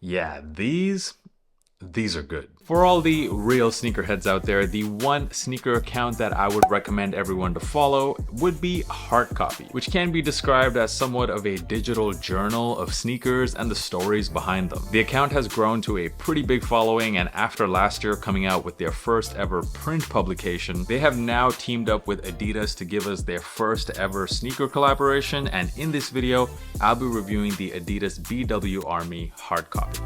Yeah, these are good. For all the real sneakerheads out there, the one sneaker account that I would recommend everyone to follow would be Hartcopy, which can be described as somewhat of a digital journal of sneakers and the stories behind them. The account has grown to a pretty big following, and after last year coming out with their first ever print publication, they have now teamed up with Adidas to give us their first ever sneaker collaboration, and in this video, I'll be reviewing the Adidas BW Army Hartcopy.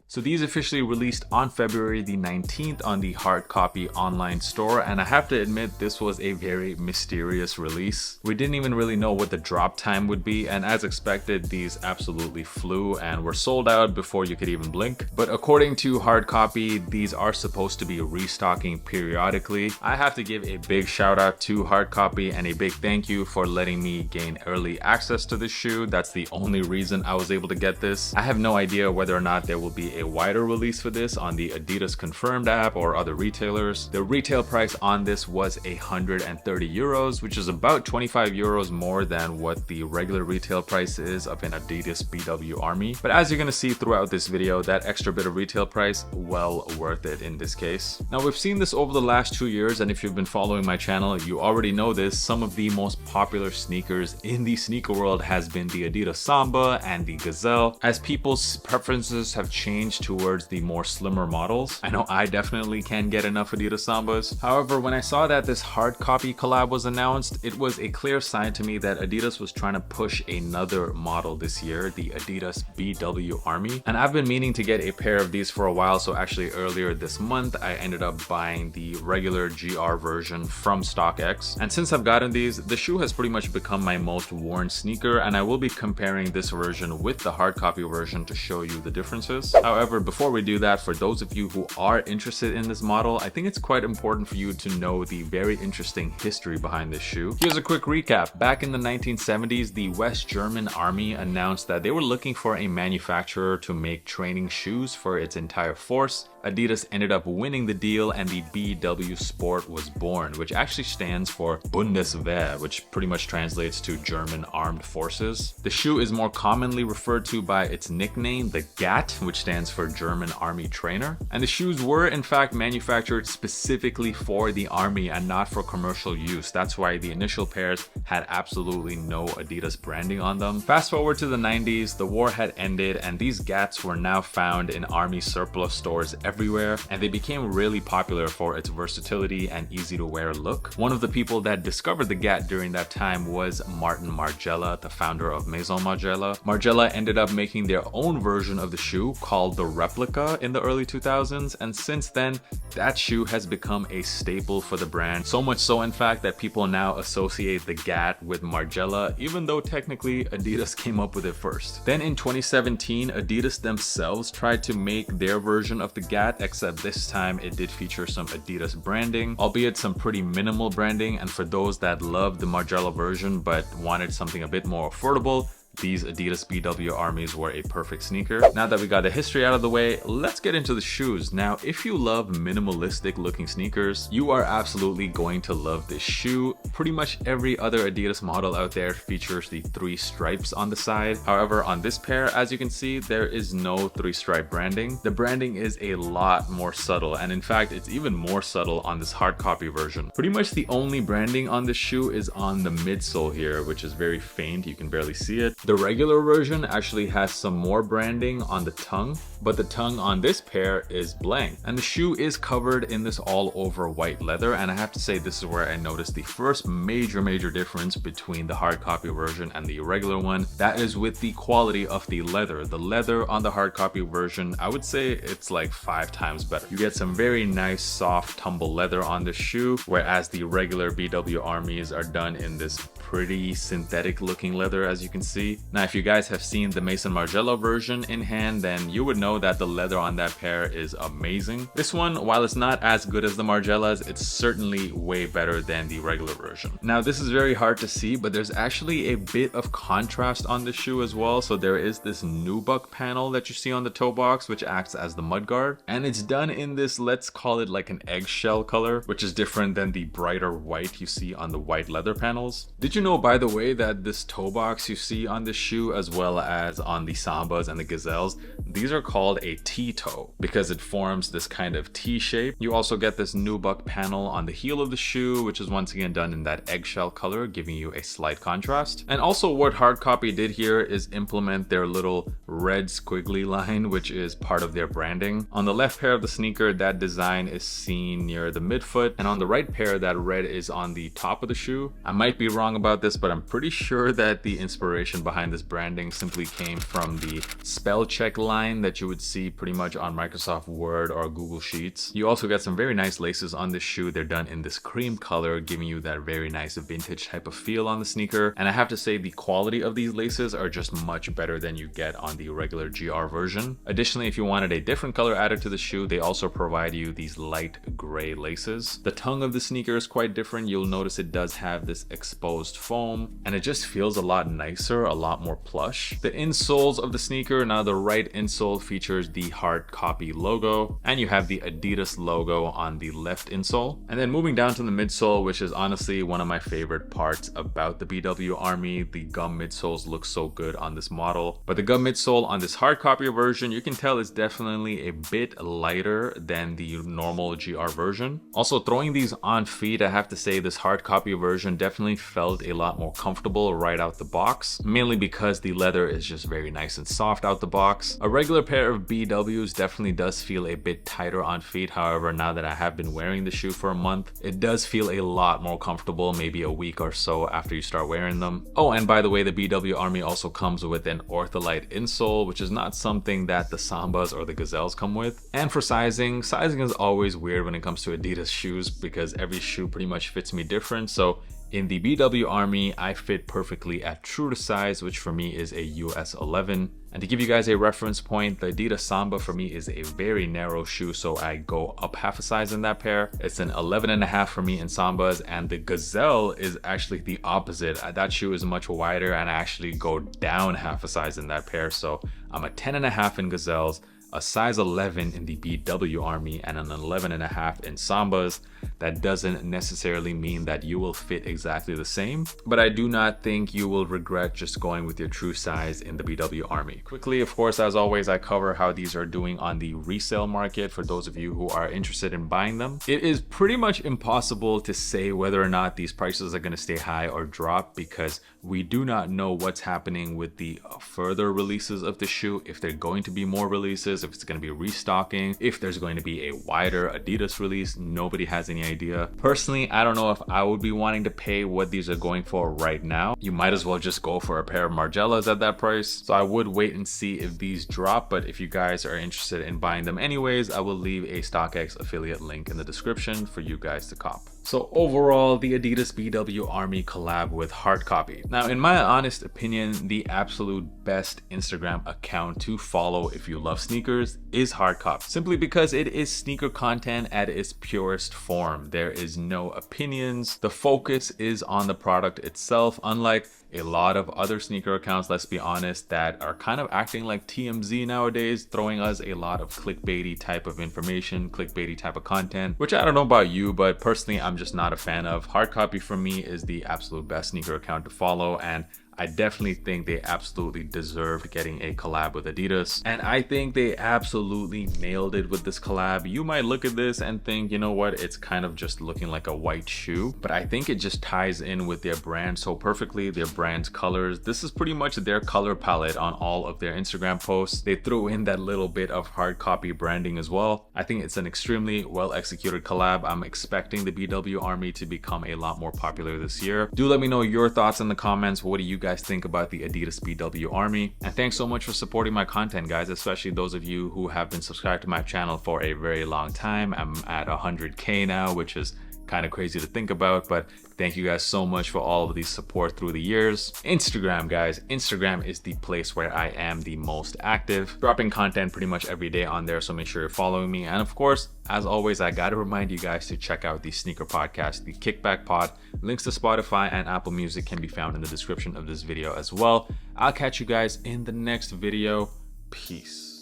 So these officially released on February the 19th on the Hartcopy online store, and I have to admit this was a very mysterious release. We didn't even really know what the drop time would be, and as expected, these absolutely flew and were sold out before you could even blink. But according to Hartcopy, these are supposed to be restocking periodically. I have to give a big shout out to Hartcopy and a big thank you for letting me gain early access to this shoe. That's the only reason I was able to get this. I have no idea whether or not there will be a wider release for this on the Adidas Confirmed app or other retailers. The retail price on this was 130 euros, which is about 25 euros more than what the regular retail price is of an Adidas BW Army. But as you're going to see throughout this video, that extra bit of retail price, well worth it in this case. Now we've seen this over the last 2 years, and if you've been following my channel, you already know this. Some of the most popular sneakers in the sneaker world has been the Adidas Samba and the Gazelle, as people's preferences have changed towards the more slimmer models. I know I definitely can't get enough Adidas Sambas. However, when I saw that this Hartcopy collab was announced, it was a clear sign to me that Adidas was trying to push another model this year, the Adidas BW Army. And I've been meaning to get a pair of these for a while, so actually earlier this month, I ended up buying the regular GR version from StockX. And since I've gotten these, the shoe has pretty much become my most worn sneaker, and I will be comparing this version with the Hartcopy version to show you the differences. However, before we do that, for those of you who are interested in this model, I think it's quite important for you to know the very interesting history behind this shoe. Here's a quick recap. Back in the 1970s, the West German Army announced that they were looking for a manufacturer to make training shoes for its entire force. Adidas ended up winning the deal, and the BW Sport was born, which actually stands for Bundeswehr, which pretty much translates to German Armed Forces. The shoe is more commonly referred to by its nickname, the GAT, which stands for German Army Trainer. And the shoes were in fact manufactured specifically for the army and not for commercial use. That's why the initial pairs had absolutely no Adidas branding on them. Fast forward to the 90s, the war had ended, and these GATs were now found in army surplus stores everywhere, and they became really popular for its versatility and easy to wear look. One of the people that discovered the GAT during that time was Martin Margiela, the founder of Maison Margiela. Margiela ended up making their own version of the shoe called the Replica in the early 2000s, and since then that shoe has become a staple for the brand. So much so in fact that people now associate the GAT with Margiela, even though technically Adidas came up with it first. Then in 2017, Adidas themselves tried to make their version of the GAT, except this time it did feature some Adidas branding, albeit some pretty minimal branding. And for those that loved the Margiela version but wanted something a bit more affordable, these Adidas BW Armies were a perfect sneaker. Now that we got the history out of the way, let's get into the shoes. Now, if you love minimalistic looking sneakers, you are absolutely going to love this shoe. Pretty much every other Adidas model out there features the 3 stripes on the side. However, on this pair, as you can see, there is no 3-stripe branding. The branding is a lot more subtle, and in fact, it's even more subtle on this Hartcopy version. Pretty much the only branding on this shoe is on the midsole here, which is very faint. You can barely see it. The regular version actually has some more branding on the tongue, but the tongue on this pair is blank. And the shoe is covered in this all over white leather, and I have to say this is where I noticed the first major difference between the Hartcopy version and the regular one. That is with the quality of the leather. The leather on the Hartcopy version, I would say it's like 5 times better. You get some very nice soft tumble leather on this shoe, whereas the regular BW Armies are done in this pretty synthetic looking leather, as you can see. copy. Now, if you guys have seen the Mason Margiela version in hand, then you would know that the leather on that pair is amazing. This one, while it's not as good as the Margielas, it's certainly way better than the regular version. Now, this is very hard to see, but there's actually a bit of contrast on the shoe as well. So there is this nubuck panel that you see on the toe box, which acts as the mudguard, and it's done in this, let's call it like an eggshell color, which is different than the brighter white you see on the white leather panels. Did you know, by the way, that this toe box you see on this shoe, as well as on the Sambas and the Gazelles, these are called a T-toe because it forms this kind of T shape. You also get this nubuck panel on the heel of the shoe, which is once again done in that eggshell color, giving you a slight contrast. And also what Hartcopy did here is implement their little red squiggly line, which is part of their branding. On the left pair of the sneaker, that design is seen near the midfoot, and on the right pair, that red is on the top of the shoe. I might be wrong about this, but I'm pretty sure that the inspiration behind this branding simply came from the spell check line that you would see pretty much on Microsoft Word or Google Sheets. You also get some very nice laces on this shoe. They're done in this cream color, giving you that very nice vintage type of feel on the sneaker. And I have to say, the quality of these laces are just much better than you get on the regular GR version. Additionally, if you wanted a different color added to the shoe, they also provide you these light gray laces. The tongue of the sneaker is quite different. You'll notice it does have this exposed foam, and it just feels a lot nicer, a lot more plush. The insoles of the sneaker, now the right insole features the Hartcopy logo, and you have the Adidas logo on the left insole. And then moving down to the midsole, which is honestly one of my favorite parts about the BW Army. The gum midsoles look so good on this model, but the gum midsole on this Hartcopy version, you can tell is definitely a bit lighter than the normal GR version. Also, throwing these on feet, I have to say this Hartcopy version definitely felt a lot more comfortable right out the box, mainly because the leather is just very nice and soft out the box. A regular pair of BWs definitely does feel a bit tighter on feet. However, now that I have been wearing the shoe for a month, it does feel a lot more comfortable, maybe a week or so after you start wearing them. Oh, and by the way, the BW Army also comes with an ortholite insole, which is not something that the Sambas or the Gazelles come with. And for sizing is always weird when it comes to Adidas shoes because every shoe pretty much fits me different. So in the BW Army, I fit perfectly at true to size, which for me is a US 11. And to give you guys a reference point, the Adidas Samba for me is a very narrow shoe, so I go up half a size in that pair. It's an 11.5 for me in Sambas, and the Gazelle is actually the opposite. That shoe is much wider, and I actually go down half a size in that pair. So I'm a 10.5 in Gazelles, a size 11 in the BW Army, and an 11.5 in Sambas. That doesn't necessarily mean that you will fit exactly the same, but I do not think you will regret just going with your true size in the BW Army. Quickly, of course, as always, I cover how these are doing on the resale market for those of you who are interested in buying them. It is pretty much impossible to say whether or not these prices are going to stay high or drop because we do not know what's happening with the further releases of the shoe, if there are going to be more releases, if it's going to be restocking, if there's going to be a wider Adidas release. Nobody has any idea. Personally, I don't know if I would be wanting to pay what these are going for right now. You might as well just go for a pair of Margielas at that price. So I would wait and see if these drop, but if you guys are interested in buying them anyways, I will leave a StockX affiliate link in the description for you guys to cop. So overall, the Adidas BW Army collab with Hartcopy. Now, in my honest opinion, the absolute best Instagram account to follow if you love sneakers is Hartcopy, simply because it is sneaker content at its purest form. There is no opinions. The focus is on the product itself, unlike a lot of other sneaker accounts, let's be honest, that are kind of acting like TMZ nowadays, throwing us a lot of clickbaity type of information, clickbaity type of content, which I don't know about you, but personally, I'm just not a fan of. Hartcopy for me is the absolute best sneaker account to follow, and I definitely think they absolutely deserved getting a collab with Adidas. And I think they absolutely nailed it with this collab. You might look at this and think, you know what, it's kind of just looking like a white shoe. But I think it just ties in with their brand so perfectly, their brand's colors. This is pretty much their color palette on all of their Instagram posts. They threw in that little bit of Hartcopy branding as well. I think it's an extremely well executed collab. I'm expecting the BW Army to become a lot more popular this year. Do let me know your thoughts in the comments. What do you guys think about the Adidas BW Army? And thanks so much for supporting my content, guys, especially those of you who have been subscribed to my channel for a very long time. I'm at 100K now, which is Kind of crazy to think about, but thank you guys so much for all of the support through the years. Instagram, guys. Instagram is the place where I am the most active, dropping content pretty much every day on there, so make sure you're following me. And of course, as always, I gotta remind you guys to check out the sneaker podcast, the Kickback Pod. Links to Spotify and Apple Music can be found in the description of this video as well. I'll catch you guys in the next video. Peace.